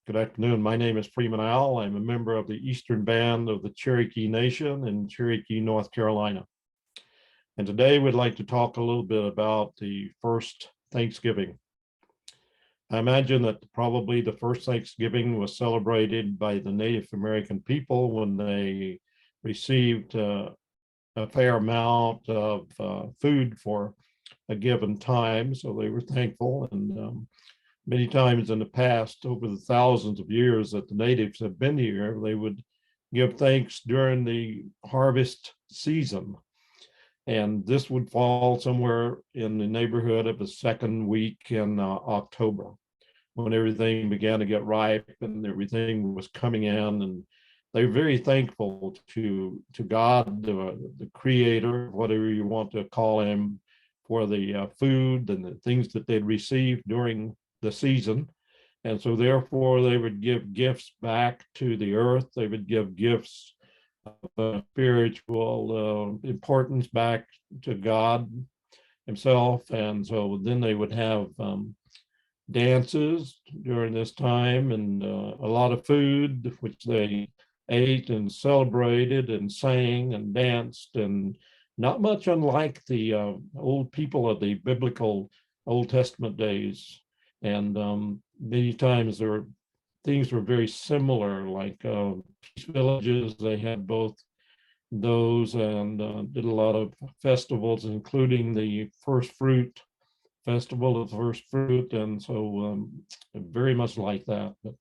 Good afternoon. My name is Freeman Owle. I'm a member of the Eastern Band of the Cherokee Nation in Cherokee, North Carolina. And today we'd like to talk a little bit about the first Thanksgiving. I imagine that probably the first Thanksgiving was celebrated by the Native American people when they received a fair amount of food for a given time. So they were thankful, and many times in the past, over the thousands of years that the natives have been here, they would give thanks during the harvest season. And this would fall somewhere in the neighborhood of the second week in October, when everything began to get ripe and everything was coming in. And they were very thankful to God, the creator, whatever you want to call him, for the food and the things that they'd received during the season. And so therefore they would give gifts back to the earth. They would give gifts of spiritual importance back to God himself. And so then they would have dances during this time, and a lot of food, which they ate and celebrated and sang and danced, and not much unlike the old people of the biblical Old Testament days. And many times things were very similar, like peace villages. They had both those, and did a lot of festivals, including the first fruit festival of first fruit. And so very much like that. But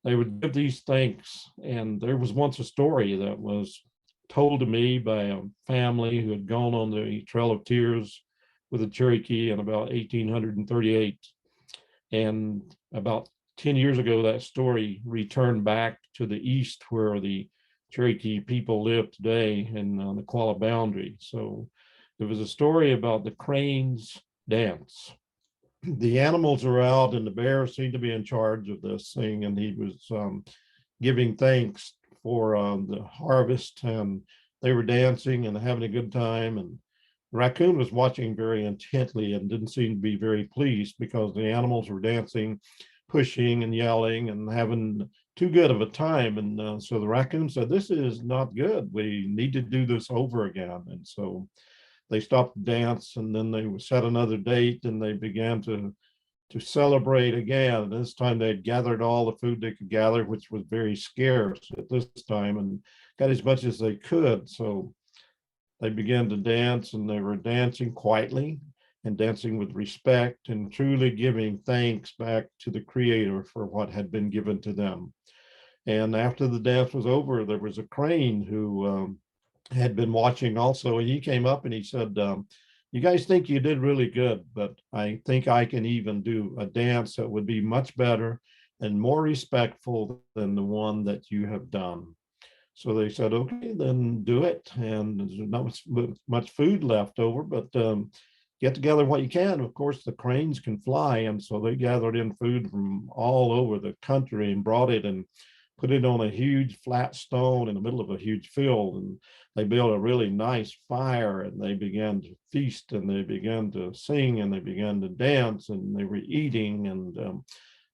they would give these thanks. And there was once a story that was told to me by a family who had gone on the Trail of Tears with the Cherokee in about 1838. And about 10 years ago, that story returned back to the east where the Cherokee people live today in the Qualla boundary. So there was a story about the cranes dance. The animals are out, and the bear seemed to be in charge of this thing, and he was giving thanks for the harvest, and they were dancing and having a good time. And the raccoon was watching very intently and didn't seem to be very pleased because the animals were dancing, pushing and yelling and having too good of a time. And so the raccoon said, "This is not good. We need to do this over again." And so they stopped the dance, and then they set another date, and they began to celebrate again. This time they'd gathered all the food they could gather, which was very scarce at this time, and got as much as they could. So they began to dance, and they were dancing quietly and dancing with respect and truly giving thanks back to the Creator for what had been given to them. And after the dance was over, there was a crane who had been watching also, and he came up and he said, "You guys think you did really good, but I think I can even do a dance that would be much better and more respectful than the one that you have done." So they said, "Okay, then do it." And there's not much food left over, but get together what you can. Of course, the cranes can fly, and so they gathered in food from all over the country and brought it and put it on a huge flat stone in the middle of a huge field. And they built a really nice fire, and they began to feast, and they began to sing, and they began to dance, and they were eating and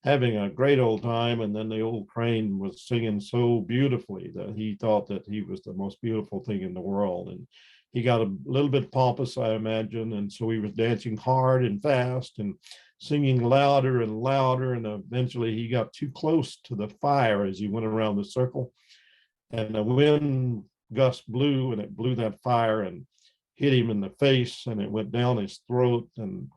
having a great old time. And then the old crane was singing so beautifully that he thought that he was the most beautiful thing in the world. And he got a little bit pompous, I imagine. And so he was dancing hard and fast and singing louder and louder. And eventually he got too close to the fire as he went around the circle. And a wind gust blew, and it blew that fire and hit him in the face, and it went down his throat. And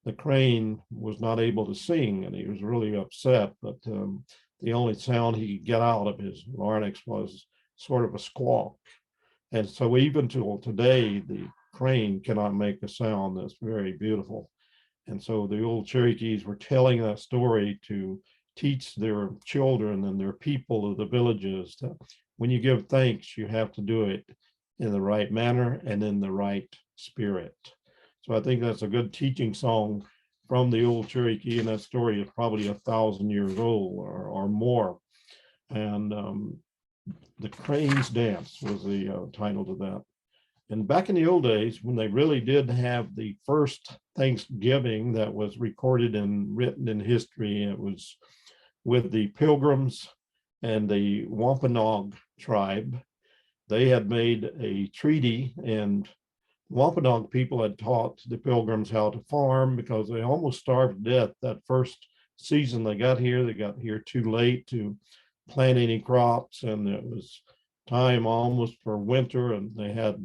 the crane was not able to sing, and he was really upset. But the only sound he could get out of his larynx was sort of a squawk. And so even till today, the crane cannot make a sound that's very beautiful. And so the old Cherokees were telling that story to teach their children and their people of the villages that when you give thanks, you have to do it in the right manner and in the right spirit. So I think that's a good teaching song from the old Cherokee, and that story is probably 1,000 years old or more. And the Crane's Dance was the title to that. And back in the old days, when they really did have the first Thanksgiving that was recorded and written in history, it was with the Pilgrims and the Wampanoag tribe. They had made a treaty, and Wampanoag people had taught the Pilgrims how to farm because they almost starved to death that first season they got here. They got here too late to plant any crops, and it was time almost for winter, and they had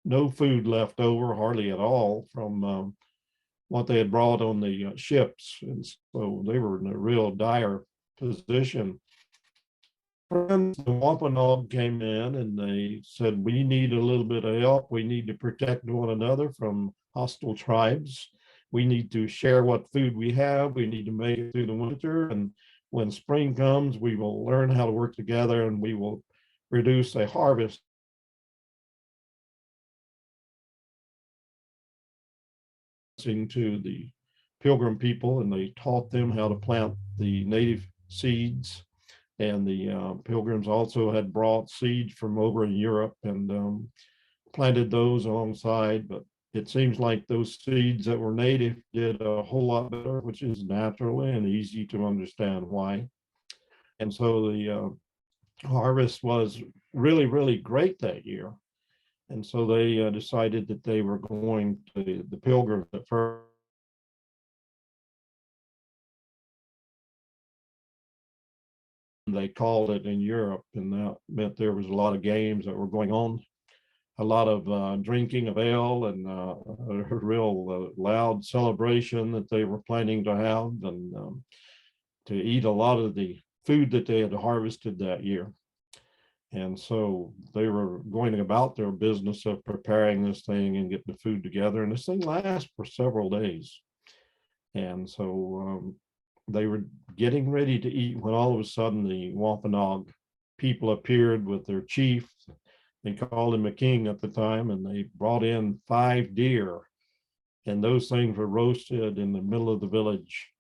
no food left over, hardly at all, from what they had brought on the ships. And so they were in a real dire position. Friends, the Wampanoag came in and they said, we need a little bit of help. We need to protect one another from hostile tribes. We need to share what food we have. We need to make it through the winter. And when spring comes, we will learn how to work together and we will produce a harvest to the Pilgrim people, and they taught them how to plant the native seeds. And the Pilgrims also had brought seeds from over in Europe and planted those alongside. But it seems like those seeds that were native did a whole lot better, which is naturally and easy to understand why. And so the harvest was really, really great that year. And so they decided that they were going to the Pilgrims at first. They called it in Europe, and that meant there was a lot of games that were going on, a lot of drinking of ale, and a real loud celebration that they were planning to have, and to eat a lot of the food that they had harvested that year. And so they were going about their business of preparing this thing and getting the food together. And this thing lasts for several days. And so they were getting ready to eat when all of a sudden the Wampanoag people appeared with their chief. They called him a king at the time, and they brought in 5 deer. And those things were roasted in the middle of the village.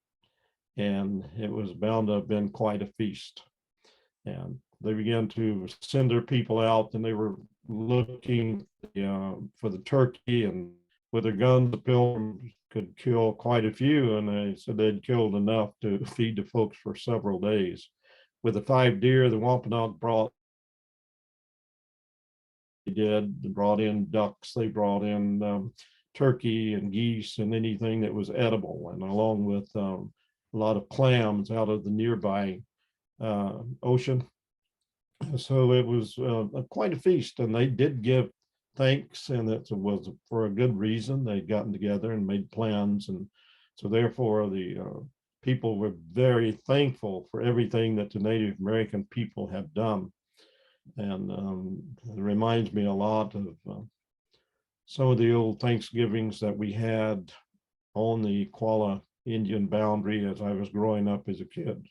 And it was bound to have been quite a feast. And they began to send their people out, and they were looking for the turkey, and with their guns, the Pilgrims could kill quite a few, and they said they'd killed enough to feed the folks for several days. With the 5 deer, the Wampanoag brought in ducks, they brought in turkey and geese and anything that was edible, and along with a lot of clams out of the nearby ocean. So it was quite a feast, and they did give thanks, and it was for a good reason. They'd gotten together and made plans, and so therefore the people were very thankful for everything that the Native American people had done. And it reminds me a lot of some of the old Thanksgivings that we had on the Qualla Indian boundary as I was growing up as a kid.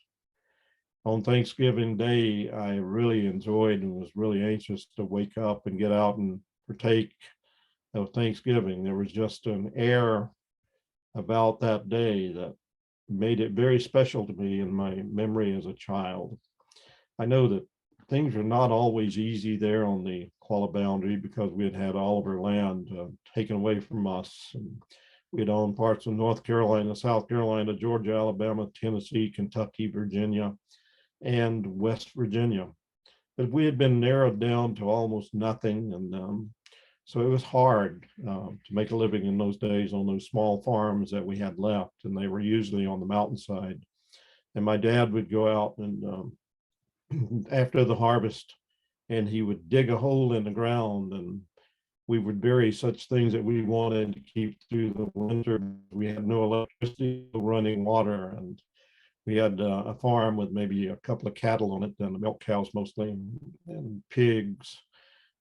On Thanksgiving Day, I really enjoyed and was really anxious to wake up and get out and partake of Thanksgiving. There was just an air about that day that made it very special to me in my memory as a child. I know that things were not always easy there on the Qualla boundary because we had had all of our land taken away from us. And we had owned parts of North Carolina, South Carolina, Georgia, Alabama, Tennessee, Kentucky, Virginia, and West Virginia. But we had been narrowed down to almost nothing. And so it was hard to make a living in those days on those small farms that we had left. And they were usually on the mountainside. And my dad would go out and after the harvest, and he would dig a hole in the ground, and we would bury such things that we wanted to keep through the winter. We had no electricity, no running water, and we had a farm with maybe a couple of cattle on it, and the milk cows mostly, and pigs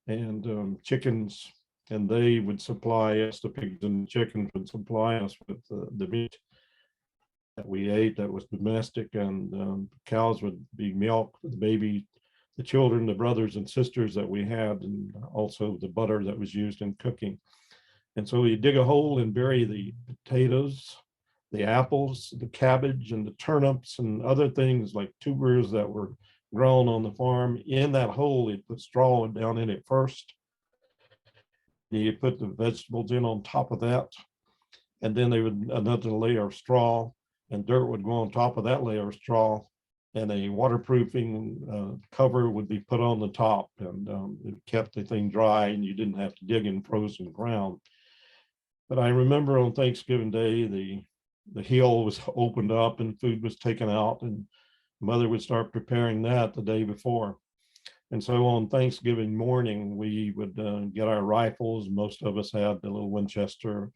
and chickens. And they would supply us, the pigs and chickens would supply us with the meat that we ate that was domestic, and cows would be milked, the baby, the children, the brothers and sisters that we had, and also the butter that was used in cooking. And so you dig a hole and bury the potatoes, the apples, the cabbage, and the turnips, and other things like tubers that were grown on the farm. In that hole, you put straw down in it first. You put the vegetables in on top of that, and then they would another layer of straw, and dirt would go on top of that layer of straw. and a waterproofing cover would be put on the top, and it kept the thing dry, and you didn't have to dig in frozen ground. But I remember on Thanksgiving Day, the hill was opened up and food was taken out, and mother would start preparing that the day before. And so on Thanksgiving morning, we would get our rifles. Most of us had the little Winchester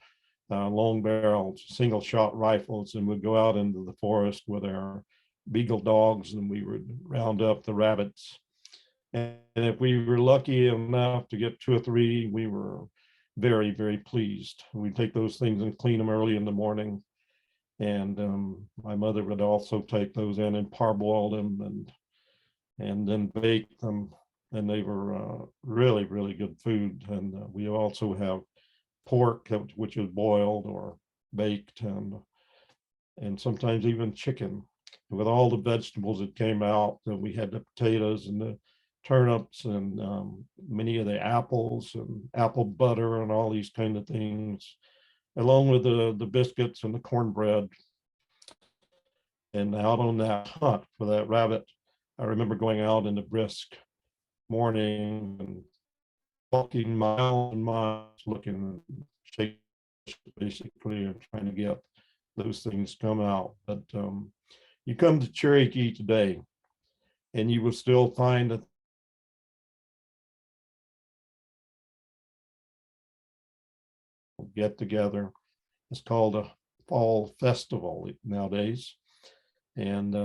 long barrel single shot rifles, and we'd go out into the forest with our beagle dogs, and we would round up the rabbits. And if we were lucky enough to get two or three, we were very, very pleased. We'd take those things and clean them early in the morning. And my mother would also take those in and parboil them and then bake them. And they were really, really good food. And we also have pork, which is boiled or baked, and sometimes even chicken. With all the vegetables that came out, we had the potatoes and the turnips and many of the apples and apple butter and all these kind of things, along with the biscuits and the cornbread. And out on that hunt for that rabbit, I remember going out in the brisk morning and walking miles and miles, looking, shaking, basically, and trying to get those things come out. But you come to Cherokee today, and you will still find a get together. It's called a fall festival nowadays, and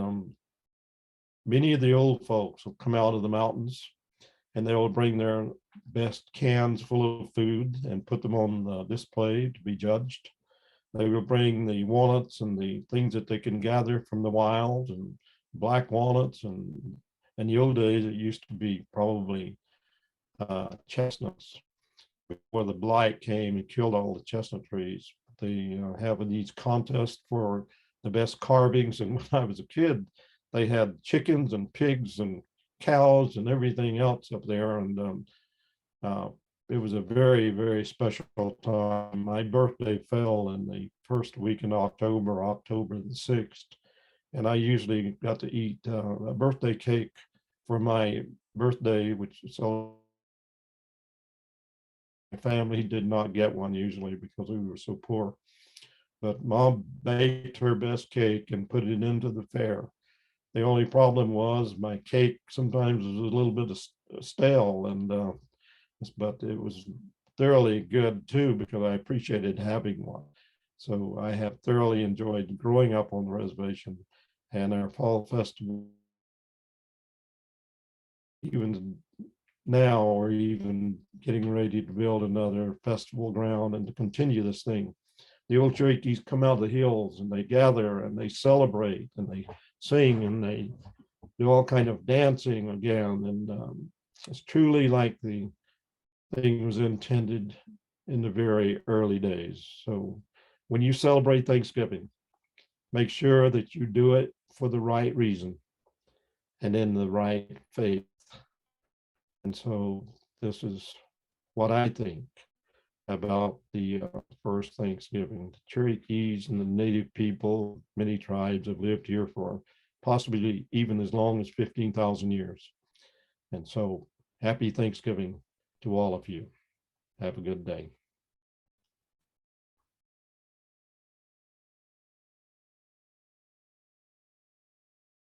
many of the old folks will come out of the mountains, and they will bring their best cans full of food and put them on the display to be judged. They will bring the walnuts and the things that they can gather from the wild, and black walnuts, and in the old days it used to be probably chestnuts before the blight came and killed all the chestnut trees. They have these contests for the best carvings, and when I was a kid, they had chickens and pigs and cows and everything else up there, and it was a very, very special time. My birthday fell in the first week in October, October the 6th, and I usually got to eat a birthday cake for my birthday, which so my family did not get one usually because we were so poor. But mom baked her best cake and put it into the fair. The only problem was my cake sometimes was a little bit stale, and but it was thoroughly good too because I appreciated having one. So I have thoroughly enjoyed growing up on the reservation, and our fall festival, even now, or even getting ready to build another festival ground and to continue this thing. The old Cherokees come out of the hills and they gather and they celebrate and they sing and they do all kind of dancing again. And it's truly like the thing was intended in the very early days. So when you celebrate Thanksgiving, make sure that you do it for the right reason and in the right faith. And so this is what I think about the first Thanksgiving. The Cherokees and the native people, many tribes have lived here for possibly even as long as 15,000 years. And so happy Thanksgiving to all of you. Have a good day.